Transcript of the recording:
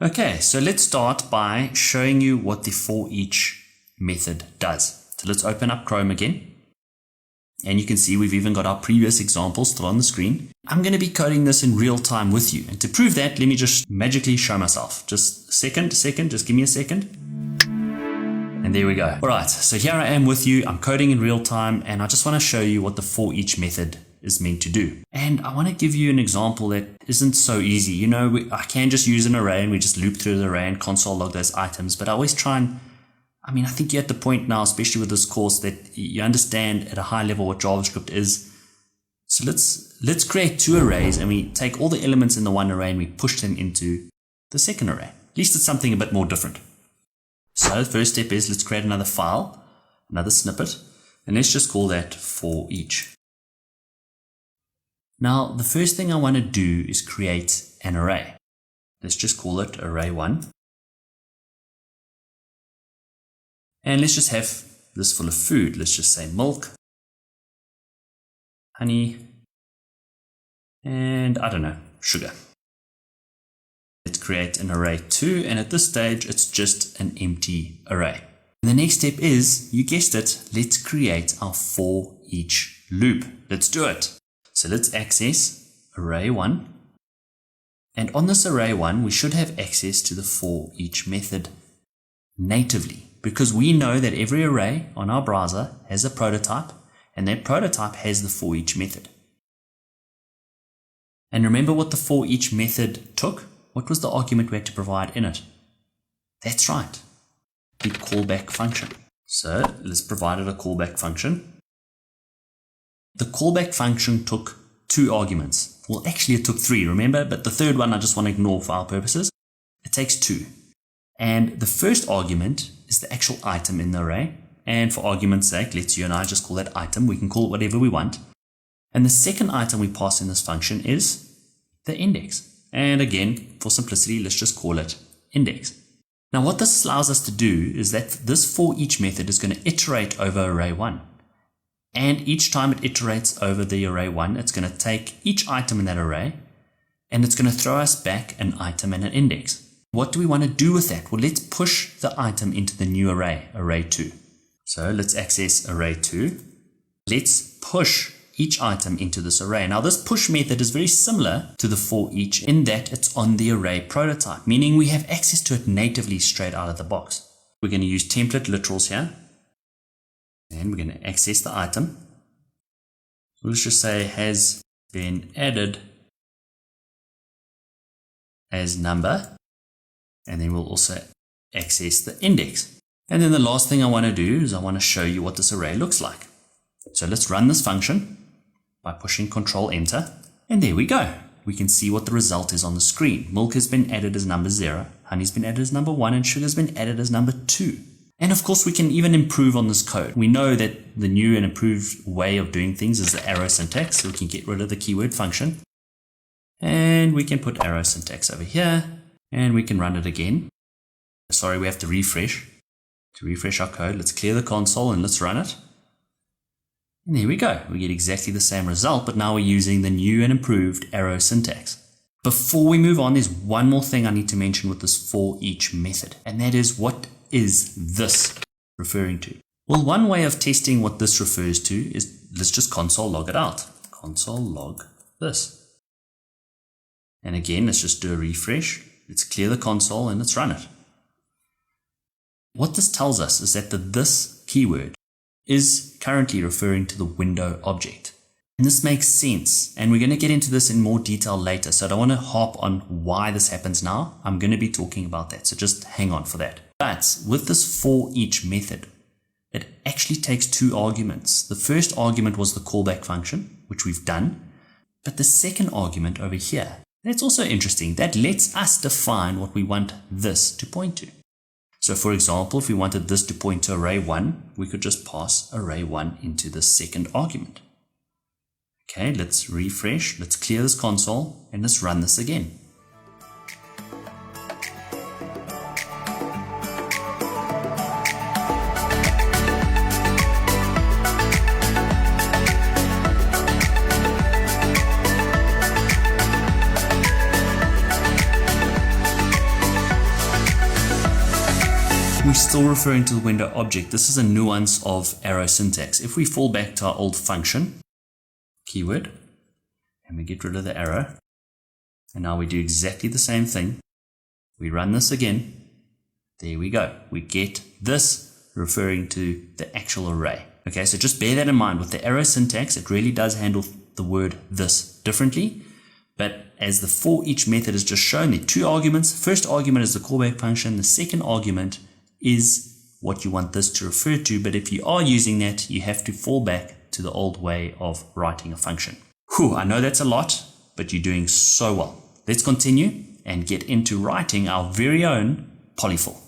Okay, so let's start by showing you what the forEach method does. So let's open up Chrome again. And you can see we've even got our previous examples still on the screen. I'm going to be coding this in real time with you. And to prove that, let me just magically show myself. Just a second, just give me a second. And there we go. All right, so here I am with you. I'm coding in real time, and I just want to show you what the forEach method is meant to do. And I want to give you an example that isn't so easy. You know, I can just use an array and we just loop through the array and console log those items, but I always try and, I think you're at the point now, especially with this course, that you understand at a high level what JavaScript is. So let's create two arrays, and we take all the elements in the one array and we push them into the second array. At least it's something a bit more different. So the first step is let's create another file, another snippet, and let's just call that forEach. Now, the first thing I want to do is create an array. Let's just call it array1. And let's just have this full of food. Let's just say milk, honey, and I don't know, sugar. Let's create an array2, and at this stage, it's just an empty array. And the next step is, you guessed it, let's create our forEach loop. Let's do it. So let's access array1, and on this array1 we should have access to the forEach method natively, because we know that every array on our browser has a prototype, and that prototype has the forEach method. And remember what the forEach method took? What was the argument we had to provide in it? That's right, the callback function. So let's provide it a callback function. The callback function took two arguments. Well, actually it took three, remember? But the third one I just want to ignore for our purposes. It takes two. And the first argument is the actual item in the array. And for argument's sake, let's you and I just call that item. We can call it whatever we want. And the second item we pass in this function is the index. And again, for simplicity, let's just call it index. Now what this allows us to do is that this forEach method is going to iterate over array1. And each time it iterates over the array1, it's going to take each item in that array, and it's going to throw us back an item and an index. What do we want to do with that? Well, let's push the item into the new array, array2. So let's access array2. Let's push each item into this array. Now this push method is very similar to the forEach in that it's on the array prototype, meaning we have access to it natively straight out of the box. We're going to use template literals here. And we're going to access the item. Let's just say has been added as number. And then we'll also access the index. And then the last thing I want to do is I want to show you what this array looks like. So let's run this function by pushing Control Enter. And there we go. We can see what the result is on the screen. Milk has been added as number 0. Honey's been added as number 1. And sugar has been added as number 2. And of course, we can even improve on this code. We know that the new and improved way of doing things is the arrow syntax. So we can get rid of the keyword function. And we can put arrow syntax over here. And we can run it again. Sorry, we have to refresh. To refresh our code, let's clear the console and let's run it. And there we go. We get exactly the same result, but now we're using the new and improved arrow syntax. Before we move on, there's one more thing I need to mention with this forEach method. And that is, what is this referring to? Well, one way of testing what this refers to is, let's just console log it out. Console log this. And again, let's just do a refresh. Let's clear the console and let's run it. What this tells us is that the this keyword is currently referring to the window object. And this makes sense. And we're going to get into this in more detail later. So I don't want to harp on why this happens now. I'm going to be talking about that. So just hang on for that. But with this forEach method, it actually takes two arguments. The first argument was the callback function, which we've done. But the second argument over here, that's also interesting. That lets us define what we want this to point to. So for example, if we wanted this to point to array1, we could just pass array1 into the second argument. Okay, let's refresh, let's clear this console, and let's run this again. we're still referring to the window object. This is a nuance of arrow syntax. If we fall back to our old function, keyword, and we get rid of the arrow, and now we do exactly the same thing. We run this again. There we go. We get this referring to the actual array. Okay, so just bear that in mind. With the arrow syntax, it really does handle the word this differently. But as the forEach method has just shown, there are two arguments. First argument is the callback function. The second argument is what you want this to refer to. But if you are using that, you have to fall back to the old way of writing a function. Whew, I know that's a lot, but you're doing so well. Let's continue and get into writing our very own polyfill.